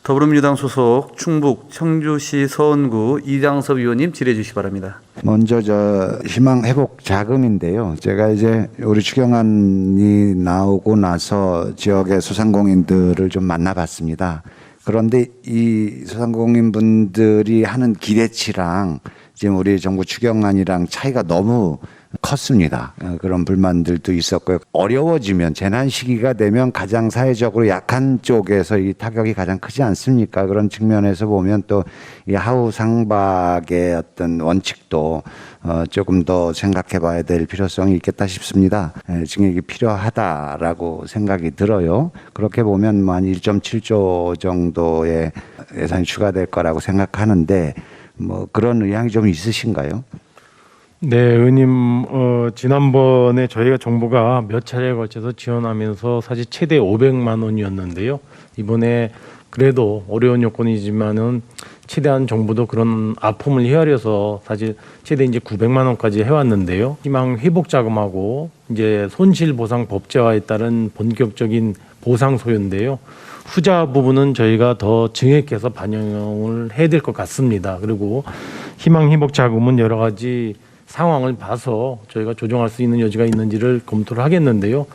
더불어민주당 소속 충북 청주시 서원구 이장섭 의원님 질의해 주시기 바랍니다. 먼저 희망 회복 자금인데요. 제가 이제 우리 추경안이 나오고 나서 지역의 소상공인들을 좀 만나봤습니다. 그런데 이 소상공인 분들이 하는 기대치랑 지금 우리 정부 추경안이랑 차이가 너무 컸습니다. 그런 불만들도 있었고요. 어려워지면 재난 시기가 되면 가장 사회적으로 약한 쪽에서 이 타격이 가장 크지 않습니까? 그런 측면에서 보면 또 이 하우 상박의 어떤 원칙도 조금 더 생각해 봐야 될 필요성이 있겠다 싶습니다. 증액이 필요하다라고 생각이 들어요. 그렇게 보면 한 1.7조 정도의 예산이 추가될 거라고 생각하는데 뭐 그런 의향이 좀 있으신가요? 네, 의원님, 지난번에 저희가 정부가 몇 차례에 걸쳐서 지원하면서 사실 최대 500만 원이었는데요. 이번에 그래도 어려운 여건이지만은 최대한 정부도 그런 아픔을 헤아려서 사실 최대 이제 900만 원까지 해왔는데요. 희망 회복 자금하고 이제 손실 보상 법제화에 따른 본격적인 보상 소요인데요. 후자 부분은 저희가 더 증액해서 반영을 해야 될 것 같습니다. 그리고 희망 회복 자금은 여러 가지 상황을 봐서 저희가 조정할 수 있는 여지가 있는지를 검토를 하겠는데요.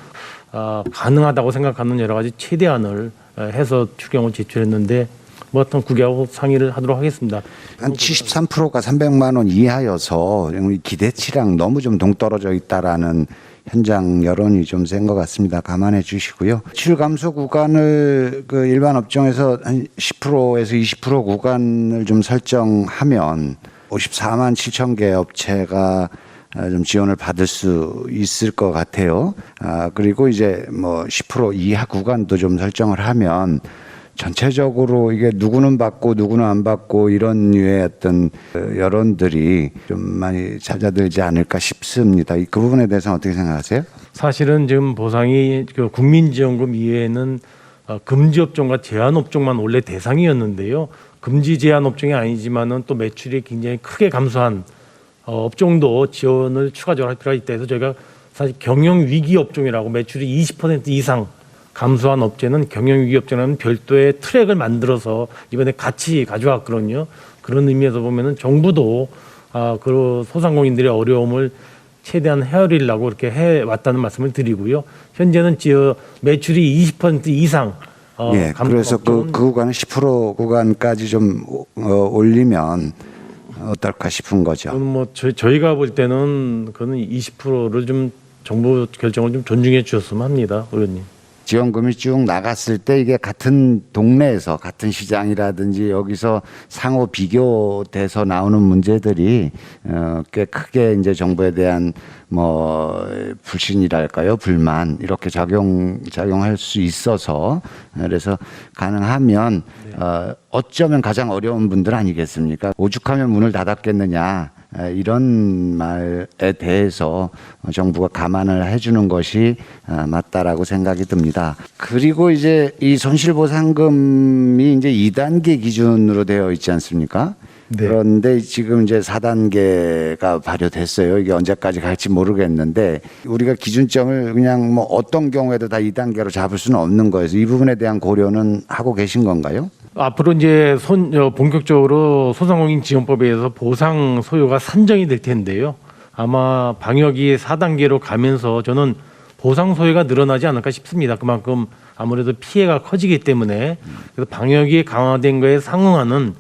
가능하다고 생각하는 여러 가지 최대한을 해서 추경을 제출했는데 뭐 어떤 국회하고 상의를 하도록 하겠습니다. 한 73%가 300만 원 이하여서 기대치랑 너무 좀 동떨어져 있다라는 현장 여론이 좀 센 것 같습니다. 감안해 주시고요. 지출 감소 구간을 그 일반 업종에서 한 10%에서 20% 구간을 좀 설정하면 54만 7천 개 업체가 좀 지원을 받을 수 있을 것 같아요. 그리고 이제 뭐 10% 이하 구간도 좀 설정을 하면 전체적으로 이게 누구는 받고 누구는 안 받고 이런 류의 어떤 여론들이 좀 많이 잦아들지 않을까 싶습니다. 그 부분에 대해서는 어떻게 생각하세요? 사실은 지금 보상이 그 국민지원금 이외에는 금지 업종과 제한 업종만 원래 대상이었는데요. 금지 제한 업종이 아니지만은 또 매출이 굉장히 크게 감소한 업종도 지원을 추가적으로 할 필요가 있다 해서 저희가 사실 경영 위기 업종이라고 매출이 20% 이상 감소한 업체는 경영 위기 업종이라는 별도의 트랙을 만들어서 이번에 같이 가져왔거든요. 그런 의미에서 보면은 정부도 그 소상공인들의 어려움을 최대한 헤아리려고 이렇게 해왔다는 말씀을 드리고요. 현재는 매출이 20% 이상 예, 그래서 그 구간은 10% 구간까지 좀 올리면 어떨까 싶은 거죠. 뭐 저희가 볼 때는 그는 20%를 좀 정부 결정을 좀 존중해 주셨으면 합니다, 의원님. 지원금이 쭉 나갔을 때 이게 같은 동네에서 같은 시장이라든지 여기서 상호 비교돼서 나오는 문제들이 꽤 크게 이제 정부에 대한 뭐 불신이랄까요, 불만 이렇게 작용할 수 있어서 그래서 가능하면 어쩌면 가장 어려운 분들 아니겠습니까? 오죽하면 문을 닫았겠느냐. 이런 말에 대해서 정부가 감안을 해주는 것이 맞다라고 생각이 듭니다. 그리고 이제 이 손실보상금이 이제 2단계 기준으로 되어 있지 않습니까? 네. 그런데 지금 이제 4단계가 발효됐어요. 이게 언제까지 갈지 모르겠는데 우리가 기준점을 그냥 뭐 어떤 경우에도 다 2단계로 잡을 수는 없는 거여서 이 부분에 대한 고려는 하고 계신 건가요? 앞으로 이제 본격적으로 소상공인 지원법에 의해서 보상 소요가 산정이 될 텐데요. 아마 방역이 4단계로 가면서 저는 보상 소요가 늘어나지 않을까 싶습니다. 그만큼 아무래도 피해가 커지기 때문에 그래서 방역이 강화된 거에 상응하는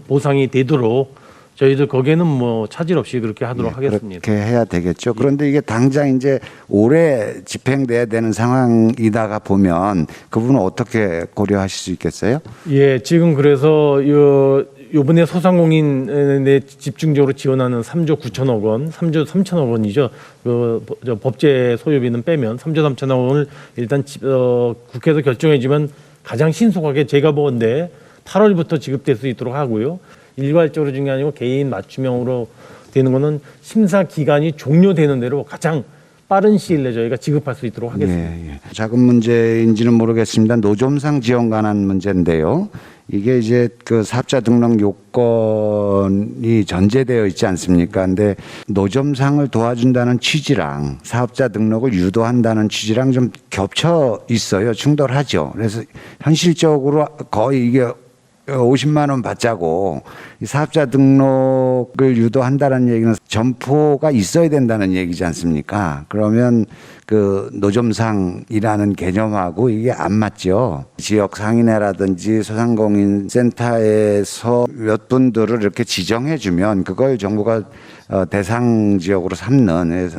보상이 되도록 저희도 거기에는 뭐 차질 없이 그렇게 하도록 하겠습니다. 그렇게 해야 되겠죠. 그런데 이게 당장 이제 올해 집행돼야 되는 상황이다가 보면 그 부분은 어떻게 고려하실 수 있겠어요? 예, 지금 그래서 요번에 소상공인에 집중적으로 지원하는 3조 9천억 원, 3조 3천억 원이죠. 법제 소요비는 빼면 3조 3천억 원을 일단 국회에서 결정해주면 가장 신속하게 제가 보건데 8월부터 지급될 수 있도록 하고요. 일괄적으로 준 게 아니고 개인 맞춤형으로 되는 거는 심사 기간이 종료되는 대로 가장 빠른 시일 내에 저희가 지급할 수 있도록 하겠습니다. 예. 자금 문제인지는 모르겠습니다. 노점상 지원 관한 문제인데요. 이게 이제 그 사업자 등록 요건이 전제되어 있지 않습니까? 근데 노점상을 도와준다는 취지랑 사업자 등록을 유도한다는 취지랑 좀 겹쳐 있어요. 충돌하죠. 그래서 현실적으로 거의 이게 50만 원 받자고 이 사업자 등록을 유도한다는 얘기는 점포가 있어야 된다는 얘기지 않습니까? 그러면 그 노점상이라는 개념하고 이게 안 맞죠. 지역 상인회라든지 소상공인센터에서 몇 분들을 이렇게 지정해 주면 그걸 정부가 대상 지역으로 삼는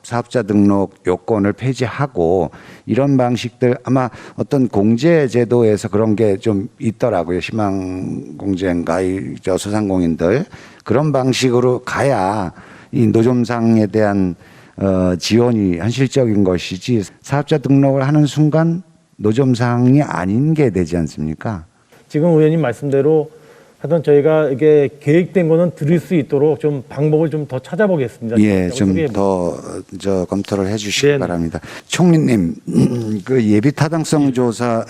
사업자 등록 요건을 폐지하고 이런 방식들 아마 어떤 공제 제도에서 그런 게 좀 있더라고요. 희망공제인가 저 소상공인들 그런 방식으로 가야 이 노점상에 대한 지원이 현실적인 것이지 사업자 등록을 하는 순간 노점상이 아닌 게 되지 않습니까? 지금 의원님 말씀대로 하여튼 저희가 이게 계획된 거는 드릴 수 있도록 좀 방법을 좀 더 찾아보겠습니다. 예, 좀 더 검토를 해주시기 네. 바랍니다. 총리님, 그 예비 타당성 조사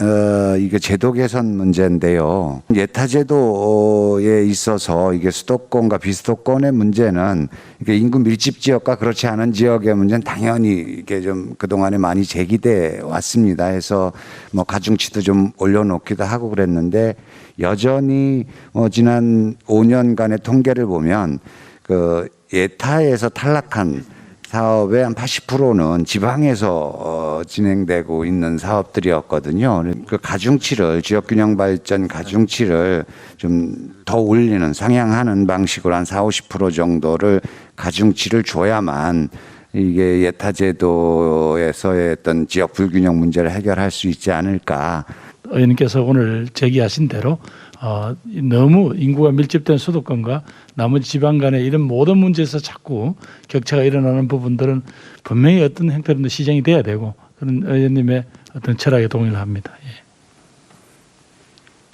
이게 제도 개선 문제인데요. 예타 제도에 있어서 이게 수도권과 비수도권의 문제는 이게 인구 밀집 지역과 그렇지 않은 지역의 문제는 당연히 이게 좀 그동안에 많이 제기돼 왔습니다. 해서 뭐 가중치도 좀 올려놓기도 하고 그랬는데 여전히 지난 5년간의 통계를 보면 그 예타에서 탈락한 사업의 한 80%는 지방에서 진행되고 있는 사업들이었거든요. 그 가중치를 지역균형 발전 가중치를 좀 더 올리는 상향하는 방식으로 한 40~50% 정도를 가중치를 줘야만 이게 예타 제도에서의 어떤 지역 불균형 문제를 해결할 수 있지 않을까. 의원님께서 오늘 제기하신 대로 너무 인구가 밀집된 수도권과 나머지 지방 간의 이런 모든 문제에서 자꾸 격차가 일어나는 부분들은 분명히 어떤 형태로든 시정이 돼야 되고 그런 의원님의 어떤 철학에 동의를 합니다. 예.